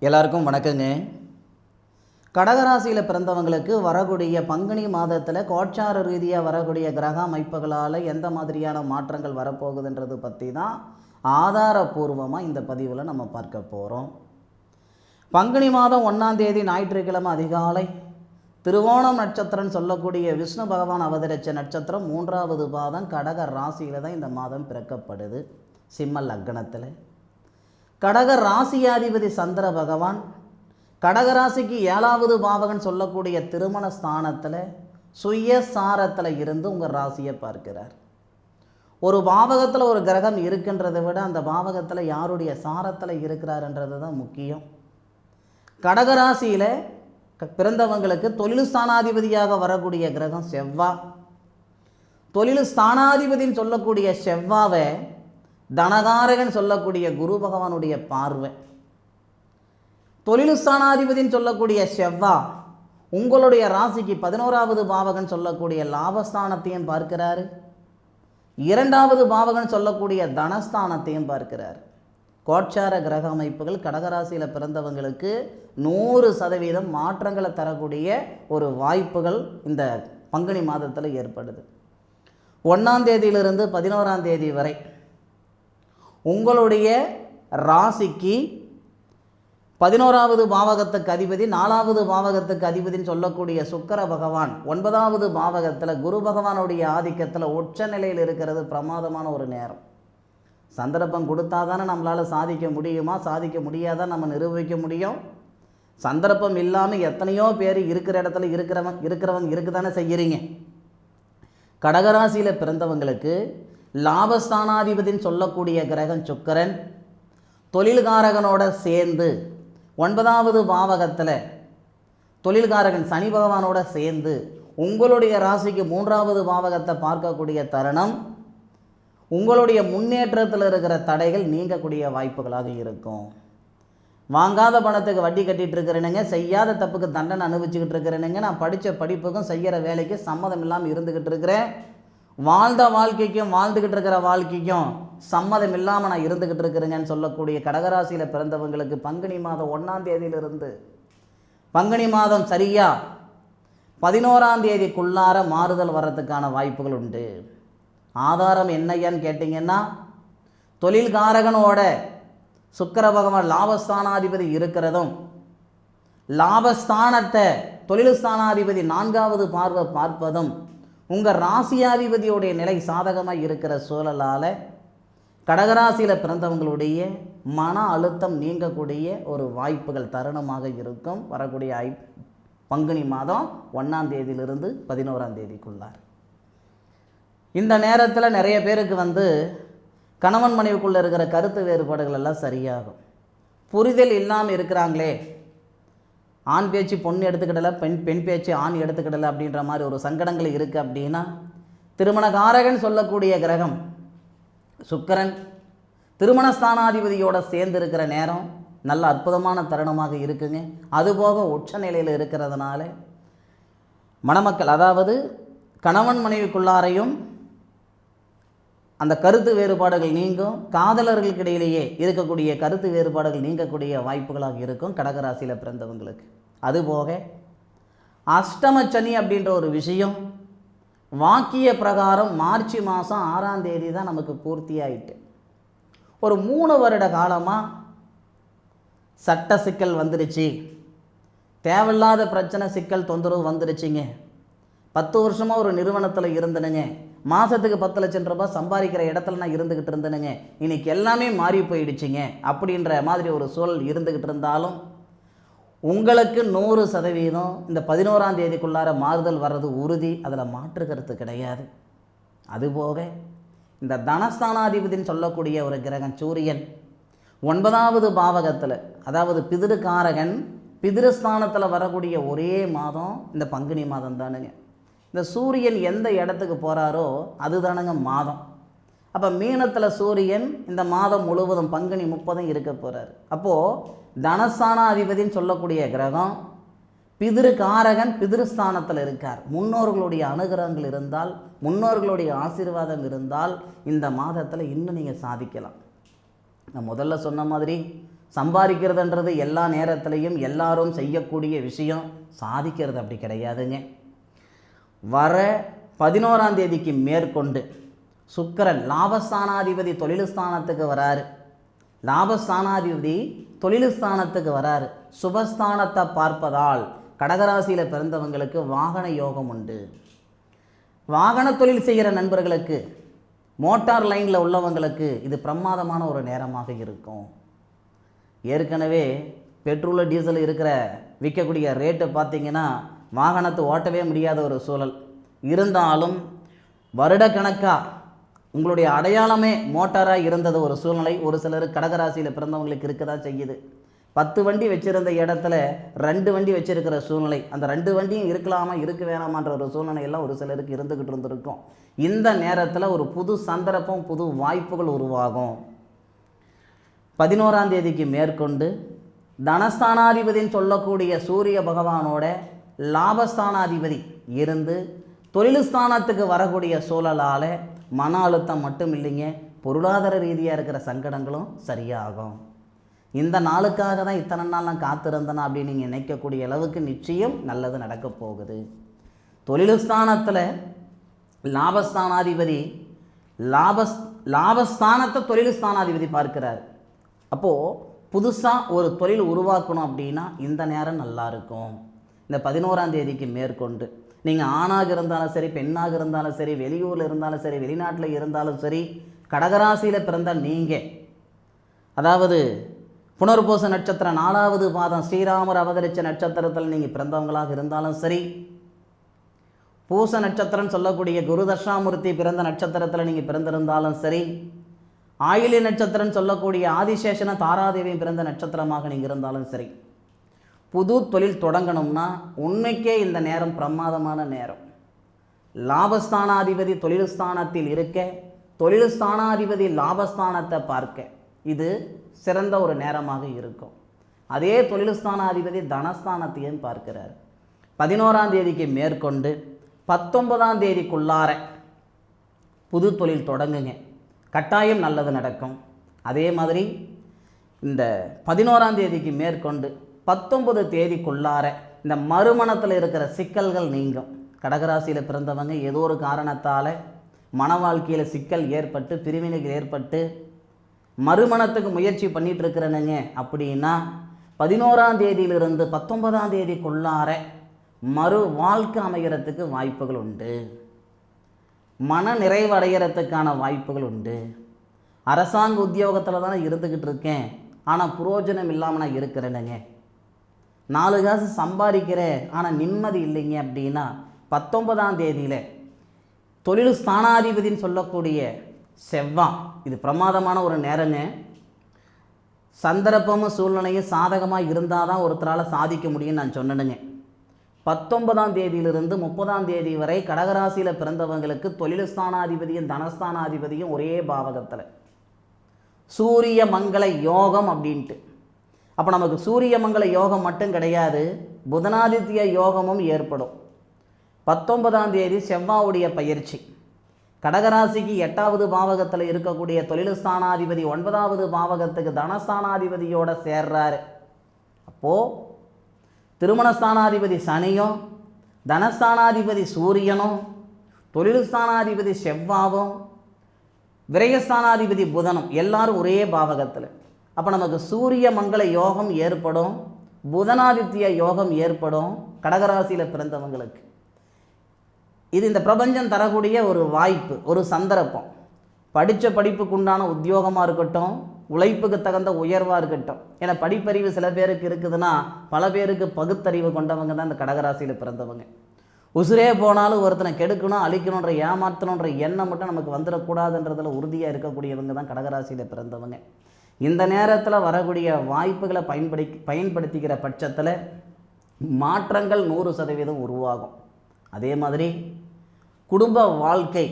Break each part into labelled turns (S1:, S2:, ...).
S1: எல்லாருக்கும் வணக்கங்க. கடகராசியில் பிறந்தவங்களுக்கு வரக்கூடிய பங்குனி மாதத்தில் கோட்சார ரீதியாக வரக்கூடிய கிரக அமைப்புகளால் எந்த மாதிரியான மாற்றங்கள் வரப்போகுதுன்றது பற்றி தான் ஆதாரபூர்வமாக இந்த பதிவில் நம்ம பார்க்க போகிறோம். பங்குனி மாதம் 1ஆம் தேதி ஞாயிற்றுக்கிழமை அதிகாலை திருவோணம் நட்சத்திரம் சொல்லக்கூடிய விஷ்ணு பகவான் அவதரித்த நட்சத்திரம் 3வது பாதம் கடக ராசியில் தான் இந்த மாதம் பிறக்கப்படுது. சிம்ம லக்னத்தில் கடக ராசியாதிபதி சந்திர பகவான் கடகராசிக்கு 7வது பாவகன் சொல்லக்கூடிய திருமண ஸ்தானத்தில் சுயசாரத்தில் இருந்து உங்கள் ராசியை பார்க்கிறார். ஒரு பாவகத்தில் ஒரு கிரகம் இருக்கின்றதை விட அந்த பாவகத்தில் யாருடைய சாரத்தில் இருக்கிறார்ன்றது தான் முக்கியம். கடகராசியில் பிறந்தவங்களுக்கு தொழில் ஸ்தானாதிபதியாக வரக்கூடிய கிரகம் செவ்வாய். தொழில் ஸ்தானாதிபதின்னு சொல்லக்கூடிய செவ்வாவை தனகாரகன் சொல்லக்கூடிய குரு பகவானுடைய பார்வை. தொழில் ஸ்தானாதிபதின்னு சொல்லக்கூடிய செவ்வாய் உங்களுடைய ராசிக்கு 11வது பாவகன் சொல்லக்கூடிய லாபஸ்தானத்தையும் பார்க்கிறாரு. 2வது பாவகன் சொல்லக்கூடிய தனஸ்தானத்தையும் பார்க்கிறார். கோட்சார கிரக அமைப்புகள் கடகராசியில் பிறந்தவங்களுக்கு 100% மாற்றங்களை தரக்கூடிய ஒரு வாய்ப்புகள் இந்த பங்குனி மாதத்தில் ஏற்படுது. 1ஆம் தேதியிலிருந்து 11ஆம் தேதி வரை உங்களுடைய ராசிக்கு 11வது பாவகத்துக்கு அதிபதி 4வது பாவகத்துக்கு அதிபதினு சொல்லக்கூடிய சுக்கிர பகவான் 9வது பாவகத்தில் குரு பகவானுடைய ஆதிக்கத்தில் உச்ச நிலையில் இருக்கிறது. பிரமாதமான ஒரு நேரம். சந்தர்ப்பம் கொடுத்தா தானே நம்மளால் சாதிக்க முடியுமா, சாதிக்க முடியாதான் நம்ம நிரூபிக்க முடியும். சந்தர்ப்பம் இல்லாமல் எத்தனையோ பேர் இருக்கிற இடத்துல இருக்கிறவங்க இருக்க தானே செய்கிறீங்க. கடகராசியில் பிறந்தவங்களுக்கு லாபஸ்தானாதிபதினு சொல்லக்கூடிய கிரகம் சுக்கிரன் தொழில்காரகனோட சேர்ந்து 9வது பாவகத்தில் தொழில்காரகன் சனி பகவானோட சேர்ந்து உங்களுடைய ராசிக்கு 3வது பாவகத்தை பார்க்கக்கூடிய தருணம் உங்களுடைய முன்னேற்றத்தில் இருக்கிற தடைகள் நீங்கக்கூடிய வாய்ப்புகளாக இருக்கும். வாங்காத பணத்துக்கு வட்டி கட்டிகிட்டு இருக்கிறேனுங்க, செய்யாத தப்புக்கு தண்டனை அனுபவிச்சுக்கிட்டு இருக்கிறேனுங்க, நான் படித்த படிப்புக்கும் செய்கிற வேலைக்கு சம்மதம் இல்லாமல் இருந்துக்கிட்டு இருக்கிறேன், வாழ்ந்த வாழ்க்கைக்கும் வாழ்ந்துக்கிட்டு இருக்கிற வாழ்க்கைக்கும் சம்மதம் இல்லாமல் நான் இருந்துக்கிட்டு இருக்கிறேங்கன்னு சொல்லக்கூடிய கடகராசியில் பிறந்தவங்களுக்கு பங்குனி மாதம் 1ஆம் தேதியிலிருந்து பங்குனி மாதம் சரியாக 11ஆம் தேதிக்குள்ளார மாறுதல் வர்றதுக்கான வாய்ப்புகள் உண்டு. ஆதாரம் என்னையான்னு கேட்டிங்கன்னா, தொழில்காரகனோட சுக்கிர பகவான் லாபஸ்தானாதிபதி இருக்கிறதும் லாபஸ்தானத்தை தொழில் ஸ்தானாதிபதி 4வது பார்வை பார்ப்பதும் உங்கள் ராசியாதிபதியோடைய நிலை சாதகமாக இருக்கிற சூழலால் கடகராசியில் பிறந்தவங்களுடைய மன அழுத்தம் நீங்கக்கூடிய ஒரு வாய்ப்புகள் தருணமாக இருக்கும். வரக்கூடிய பங்குனி மாதம் 1ஆம் தேதியிலிருந்து 11ஆம் தேதிக்குள்ளார். இந்த நேரத்தில் நிறைய பேருக்கு கணவன் மனைவிக்குள்ளே இருக்கிற கருத்து வேறுபாடுகள் எல்லாம் சரியாகும். புரிதல் இல்லாமல் இருக்கிறாங்களே, ஆண் பேச்சு பொண்ணு எடுத்துக்கிடலை, பெண் பேச்சு ஆண் எடுத்துக்கிடலை அப்படின்ற மாதிரி ஒரு சங்கடங்கள் இருக்குது. அப்படின்னா திருமணகாரகன் சொல்லக்கூடிய கிரகம் சுக்கிரன் திருமணஸ்தானாதிபதியோடு சேர்ந்து இருக்கிற நேரம் நல்ல அற்புதமான தருணமாக இருக்குங்க. அதுபோக உச்ச நிலையில் இருக்கிறதுனால மணமக்கள், அதாவது கணவன் மனைவிக்குள்ளாரையும் அந்த கருத்து வேறுபாடுகள் நீங்கும். காதலர்களுக்கு இடையிலேயே இருக்கக்கூடிய கருத்து வேறுபாடுகள் நீங்கக்கூடிய வாய்ப்புகளாக இருக்கும் கடகராசியில் பிறந்தவங்களுக்கு. அதுபோக அஷ்டம சனி அப்படின்ற ஒரு விஷயம் வாக்கிய பிரகாரம் மார்ச் மாதம் 6ஆம் தேதி தான் நமக்கு பூர்த்தி ஆயிட்டு. ஒரு 3 வருட காலமாக சட்ட சிக்கல் வந்துருச்சு, தேவையில்லாத பிரச்சனை சிக்கல் தொந்தரவு வந்துருச்சுங்க. 10 வருஷமாக ஒரு நிறுவனத்தில் இருந்தனுங்க, மாதத்துக்கு 10 லட்சம் ரூபாய் சம்பாதிக்கிற இடத்துல நான் இருந்துக்கிட்டு இருந்தேனுங்க, இன்றைக்கி எல்லாமே மாறி போயிடுச்சுங்க அப்படின்ற மாதிரி ஒரு சூழல் இருந்துக்கிட்டு இருந்தாலும் உங்களுக்கு 100% இந்த 11ஆம் தேதிக்குள்ளார மாறுதல் வர்றது உறுதி. அதில் மாற்று கருத்து கிடையாது. அதுபோக இந்த தனஸ்தானாதிபதினு சொல்லக்கூடிய ஒரு கிரகம் சூரியன் 9வது பாவகத்தில், அதாவது பிதிருக்காரகன் பிதிருஸ்தானத்தில் வரக்கூடிய ஒரே மாதம் இந்த பங்குனி மாதம் தானுங்க. இந்த சூரியன் எந்த இடத்துக்கு போகிறாரோ அதுதானுங்க மாதம். அப்போ மீனத்தில் சூரியன் இந்த மாதம் முழுவதும் பங்குனி 30 இருக்க போகிறார். அப்போது தனஸ்தானாதிபதினு சொல்லக்கூடிய கிரகம் பிதிருக்காரகன் பிதிருஸ்தானத்தில் இருக்கார். முன்னோர்களுடைய அனுகிரகங்கள் இருந்தால், முன்னோர்களுடைய ஆசீர்வாதம் இருந்தால் இந்த மாதத்தில் இன்னும் நீங்கள் சாதிக்கலாம். நான் முதல்ல சொன்ன மாதிரி சம்பாதிக்கிறதுன்றது எல்லா நேரத்துலையும் எல்லாரும் செய்யக்கூடிய விஷயம், சாதிக்கிறது அப்படி கிடையாதுங்க. வர 11ஆம் தேதிக்கு மேற்கொண்டு சுக்கிரன் லாபஸ்தானாதிபதி தொழில் ஸ்தானத்துக்கு வராரு. லாபஸ்தானாதிபதி தொழில் ஸ்தானத்துக்கு வராரு. சுபஸ்தானத்தை பார்ப்பதால் கடகராசியில் பிறந்தவங்களுக்கு வாகன யோகம் உண்டு. வாகன தொழில் செய்கிற நண்பர்களுக்கு, மோட்டார் லைனில் உள்ளவங்களுக்கு இது பிரமாதமான ஒரு நேரமாக இருக்கும். ஏற்கனவே பெட்ரோல் டீசல் இருக்கிற விற்கக்கூடிய ரேட்டு பார்த்திங்கன்னா வாகனத்தை ஓட்டவே முடியாத ஒரு சூழல் இருந்தாலும் வருடக்கணக்காக உங்களுடைய அடையாளமே மோட்டாராக இருந்தது ஒரு சூழ்நிலை ஒரு சிலர் கடகராசியில் பிறந்தவங்களுக்கு இருக்க தான் செய்யுது. 10 வண்டி வச்சுருந்த இடத்துல 2 வண்டி வச்சுருக்கிற சூழ்நிலை, அந்த 2 வண்டியும் இருக்கலாமா இருக்க வேணாமான்ற ஒரு சூழ்நிலையெல்லாம் ஒரு சிலருக்கு இருந்துக்கிட்டு இருந்திருக்கும். இந்த நேரத்தில் ஒரு புது சந்தர்ப்பம், புது வாய்ப்புகள் உருவாகும். 11ஆம் தேதிக்கு மேற்கொண்டு தனஸ்தானாதிபதின்னு சொல்லக்கூடிய சூரிய பகவானோட லாபஸ்தானாதிபதி இருந்து தொழில் ஸ்தானத்துக்கு வரக்கூடிய சூழலால் மன அழுத்தம் மட்டும் இல்லைங்க, பொருளாதார ரீதியாக இருக்கிற சங்கடங்களும் சரியாகும். இந்த நாளுக்காக தான் இத்தனை நாள் நான் காத்திருந்தேன் அப்படின்னு நீங்கள் நினைக்கக்கூடிய அளவுக்கு நிச்சயம் நல்லது நடக்க போகுது. தொழில் ஸ்தானத்தில் லாபஸ்தானாதிபதி லாபஸ்தானத்தை தொழில் ஸ்தானாதிபதி பார்க்கிறார். அப்போது புதுசாக ஒரு தொழில் உருவாக்கணும் அப்படின்னா இந்த நேரம் நல்லா இருக்கும். இந்த 11ஆம் தேதிக்கு மேற்கொண்டு நீங்கள் ஆணாக இருந்தாலும் சரி, பெண்ணாக இருந்தாலும் சரி, வெளியூரில் இருந்தாலும் சரி, வெளிநாட்டில் இருந்தாலும் சரி, கடகராசியில் பிறந்த நீங்கள், அதாவது புனர்பூச நட்சத்திரம் 4வது பாதம் ஸ்ரீராமர் அவதரித்த நட்சத்திரத்தில் நீங்கள் பிறந்தவங்களாக இருந்தாலும் சரி, பூச நட்சத்திரம் சொல்லக்கூடிய குரு தட்சாமூர்த்தி பிறந்த நட்சத்திரத்தில் நீங்கள் பிறந்திருந்தாலும் சரி, ஆயிலி நட்சத்திரம் சொல்லக்கூடிய ஆதிசேஷன தாராதேவி பிறந்த நட்சத்திரமாக நீங்கள் இருந்தாலும் சரி, புது தொழில் தொடங்கணும்னா உண்மைக்கே இந்த நேரம் பிரமாதமான நேரம். லாபஸ்தானாதிபதி தொழில் ஸ்தானத்தில் இருக்க, தொழில் ஸ்தானாதிபதி லாபஸ்தானத்தை பார்க்க இது சிறந்த ஒரு நேரமாக இருக்கும். அதே தொழில் ஸ்தானாதிபதி தனஸ்தானத்தையும் பார்க்கிறார். 11ஆம் தேதிக்கு மேற்கொண்டு 19ஆம் தேதிக்குள்ளார புது தொழில் தொடங்குங்க, கட்டாயம் நல்லது நடக்கும். அதே மாதிரி இந்த 11ஆம் தேதிக்கு மேற்கொண்டு 19 தேதிக்குள்ளார இந்த மறுமணத்தில் இருக்கிற சிக்கல்கள் நீங்கும். கடகராசியில் பிறந்தவங்க ஏதோ ஒரு காரணத்தால் மன வாழ்க்கையில் சிக்கல் ஏற்பட்டு, பிரிவினைகள் ஏற்பட்டு மறுமணத்துக்கு முயற்சி பண்ணிகிட்டு இருக்கிறனுங்க அப்படின்னா 11ஆம் தேதியிலிருந்து 19ஆம் தேதிக்குள்ளார மறு வாழ்க்கை அமைகிறதுக்கு வாய்ப்புகள் உண்டு. மன நிறைவடைகிறதுக்கான வாய்ப்புகள் உண்டு. அரசாங்க உத்தியோகத்தில் தானே இருந்துக்கிட்டு இருக்கேன், ஆனால் புரோஜனம் இல்லாமல் நான் இருக்கிறேனுங்க, 4 காசு சம்பாதிக்கிறேன் ஆனால் நிம்மதி இல்லைங்க அப்படின்னா 19ஆம் தேதியில் தொழில் ஸ்தானாதிபதினு சொல்லக்கூடிய செவ்வாய், இது பிரமாதமான ஒரு நேரங்க. சந்தர்ப்பமும் சூழ்நிலையும் சாதகமாக இருந்தால் தான் ஒருத்தரால் சாதிக்க முடியும்னு நான் சொன்னேனுங்க. 19ஆம் தேதியிலிருந்து 30ஆம் தேதி வரை கடகராசியில் பிறந்தவங்களுக்கு தொழில் ஸ்தானாதிபதியும் தனஸ்தானாதிபதியும் ஒரே பாவகத்தில் சூரிய மங்கள யோகம் அப்படின்ட்டு. அப்போ நமக்கு சூரிய மங்கள யோகம் மட்டும் கிடையாது, புதனாதித்ய யோகமும் ஏற்படும். 19ஆம் தேதி செவ்வாவுடைய பயிற்சி கடகராசிக்கு 8வது பாவகத்தில் இருக்கக்கூடிய தொழில் ஸ்தானாதிபதி 9வது பாவகத்துக்கு தனஸ்தானாதிபதியோட சேர்றாரு. அப்போது திருமணஸ்தானாதிபதி சனியும், தனஸ்தானாதிபதி சூரியனும், தொழில் ஸ்தானாதிபதி செவ்வாவும், விரயஸ்தானாதிபதி புதனும் எல்லாரும் ஒரே பாவகத்தில். அப்போ நமக்கு சூரிய மங்கள யோகம் ஏற்படும், புதனாதித்ய யோகம் ஏற்படும் கடகராசியில் பிறந்தவங்களுக்கு. இது இந்த பிரபஞ்சம் தரக்கூடிய ஒரு வாய்ப்பு, ஒரு சந்தர்ப்பம். படித்த படிப்புக்கு உண்டான உத்தியோகமாக இருக்கட்டும், உழைப்புக்கு தகுந்த உயர்வாக இருக்கட்டும். ஏன்னா படிப்பறிவு சில பேருக்கு இருக்குதுன்னா பல பேருக்கு பகுத்தறிவு கொண்டவங்க தான் இந்த கடகராசியில் பிறந்தவங்க. உசுரே போனாலும் ஒருத்தனை கெடுக்கணும், அழிக்கணுன்ற, ஏமாற்றணுன்ற எண்ணம் மட்டும் நமக்கு வந்துடக்கூடாதுன்றதில் உறுதியாக இருக்கக்கூடியவங்க தான் கடகராசியில் பிறந்தவங்க. இந்த நேரத்தில் வரக்கூடிய வாய்ப்புகளை பயன்படுத்திக்கிற பட்சத்தில் மாற்றங்கள் 100% உருவாகும். அதே மாதிரி குடும்ப வாழ்க்கை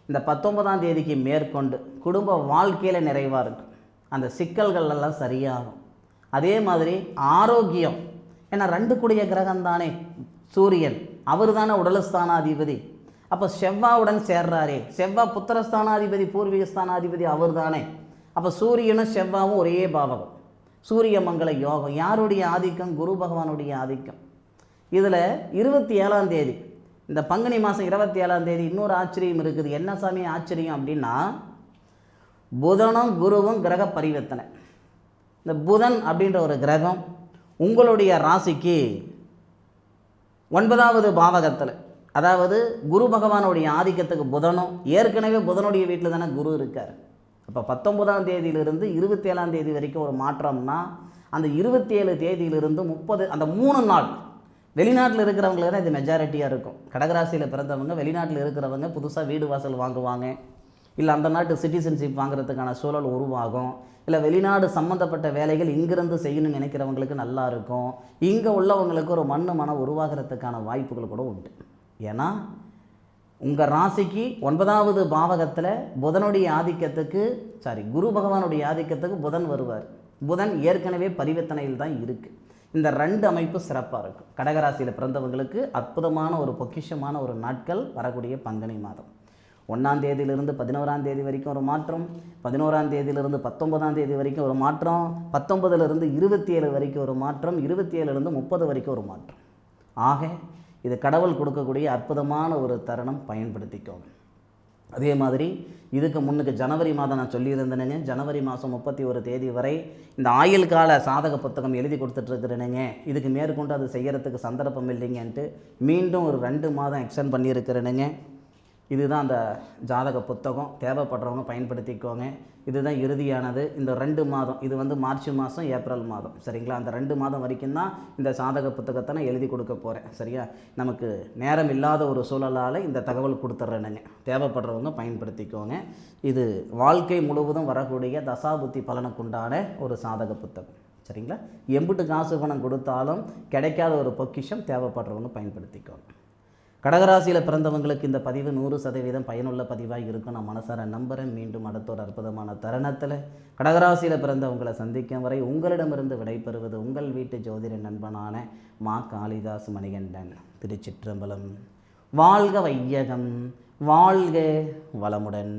S1: இந்த 19ஆம் தேதிக்கு மேற்கொண்டு குடும்ப வாழ்க்கையில் நிறைவாக இருக்கும், அந்த சிக்கல்கள் எல்லாம் சரியாகும். அதே மாதிரி ஆரோக்கியம், ஏன்னா 2 கூடிய கிரகம் தானே சூரியன், அவர் தானே உடல்ஸ்தானாதிபதி. அப்போ செவ்வாவுடன் சேர்றாரே, செவ்வாய் புத்திரஸ்தானாதிபதி பூர்வீகஸ்தானாதிபதி அவர் தானே. அப்போ சூரியனும் செவ்வாவும் ஒரே பாவகம். சூரிய மங்கள யோகம். யாருடைய ஆதிக்கம்? குரு பகவானுடைய ஆதிக்கம். இதில் 27ஆம் தேதி, இந்த பங்குனி மாதம் 27ஆம் தேதி இன்னொரு ஆச்சரியம் இருக்குது. என்ன சாமி ஆச்சரியம் அப்படின்னா, புதனும் குருவும் கிரக பரிவர்த்தனை. இந்த புதன் அப்படின்ற ஒரு கிரகம் உங்களுடைய ராசிக்கு 9வது பாவகத்தில், அதாவது குரு பகவானுடைய ஆதிக்கத்துக்கு புதனும், ஏற்கனவே புதனுடைய வீட்டில் தானே குரு இருக்கார். அப்போ 19ஆம் தேதியிலிருந்து 27ஆம் தேதி வரைக்கும் ஒரு மாற்றம்னா, அந்த 27 தேதியிலிருந்து 30, அந்த 3 நாள் வெளிநாட்டில் இருக்கிறவங்களுக்கு தான் இது மெஜாரிட்டியாக இருக்கும். கடகராசியில் பிறந்தவங்க வெளிநாட்டில் இருக்கிறவங்க புதுசாக வீடு வாசல் வாங்குவாங்க, இல்லை அந்த நாட்டு சிட்டிசன்ஷிப் வாங்குறதுக்கான சூழல் உருவாகும், இல்லை வெளிநாடு சம்மந்தப்பட்ட வேலைகள் இங்கிருந்து செய்யணும்னு நினைக்கிறவங்களுக்கு நல்லா இருக்கும். இங்கே உள்ளவங்களுக்கு ஒரு மனம் உருவாகிறதுக்கான வாய்ப்புகள் கூட உண்டு. ஏன்னா உங்கள் ராசிக்கு 9வது பாவகத்தில் புதனுடைய ஆதிக்கத்துக்கு, குரு பகவானுடைய ஆதிக்கத்துக்கு புதன் வருவார். புதன் ஏற்கனவே பரிவர்த்தனையில் தான் இருக்குது. இந்த 2 அமைப்பு சிறப்பாக இருக்கும். கடகராசியில் பிறந்தவங்களுக்கு அற்புதமான ஒரு பொக்கிஷமான ஒரு நாட்கள் வரக்கூடிய பங்குனி மாதம். 1ஆம் தேதியிலிருந்து 11ஆம் தேதி வரைக்கும் ஒரு மாற்றம், 11ஆம் தேதியிலிருந்து 19ஆம் தேதி வரைக்கும் ஒரு மாற்றம், 19லிருந்து 27 வரைக்கும் ஒரு மாற்றம், 27லிருந்து 30 வரைக்கும் ஒரு மாற்றம். ஆக இது கடவுள் கொடுக்கக்கூடிய அற்புதமான ஒரு தருணம், பயன்படுத்திக்கோங்க. அதே மாதிரி இதுக்கு முன்னுக்கு ஜனவரி மாதம் நான் சொல்லியிருந்தேனுங்க, ஜனவரி மாதம் 31 தேதி வரை இந்த ஆயுள் கால சாதக புத்தகம் எழுதி கொடுத்துட்ருக்குறேனுங்க. இதுக்கு மேற்கொண்டு அது செய்கிறதுக்கு சந்தர்ப்பம் இல்லைங்கன்ட்டு மீண்டும் ஒரு 2 மாதம் எக்ஸ்டெண்ட் பண்ணியிருக்கிறேனுங்க. இதுதான் அந்த ஜாதக புத்தகம். தேவைப்படுறவங்க பயன்படுத்திக்கோங்க. இதுதான் இறுதியானது. இந்த 2 மாதம், இது வந்து மார்ச் மாதம், ஏப்ரல் மாதம், சரிங்களா? அந்த 2 மாதம் வரைக்கும் தான் இந்த சாதக புத்தகத்தை நான் எழுதி கொடுக்க போகிறேன், சரியா? நமக்கு நேரம் இல்லாத ஒரு சூழலால் இந்த தகவல் கொடுத்துட்றேனுங்க. தேவைப்படுறவங்க பயன்படுத்திக்கோங்க. இது வாழ்க்கை முழுவதும் வரக்கூடிய தசாபுத்தி பலனுக்குண்டான ஒரு சாதக புத்தகம், சரிங்களா? எம்பிட்டு காசு பணம் கொடுத்தாலும் கிடைக்காத ஒரு பொக்கிஷம். தேவைப்படுறவங்க பயன்படுத்திக்கோங்க. கடகராசியில் பிறந்தவங்களுக்கு இந்த பதிவு 100% பயனுள்ள பதிவாக இருக்கும். நான் மனசார நம்புகிறேன். மீண்டும் அடுத்த ஒரு அற்புதமான தருணத்தில் கடகராசியில் பிறந்தவங்களை சந்திக்கும் வரை உங்களிடமிருந்து விடைபெறுவது உங்கள் வீட்டு ஜோதிட நண்பனான மா காளிதாஸ் மணிகண்டன். திருச்சிற்றம்பலம். வாழ்க வையகம், வாழ்க வளமுடன்.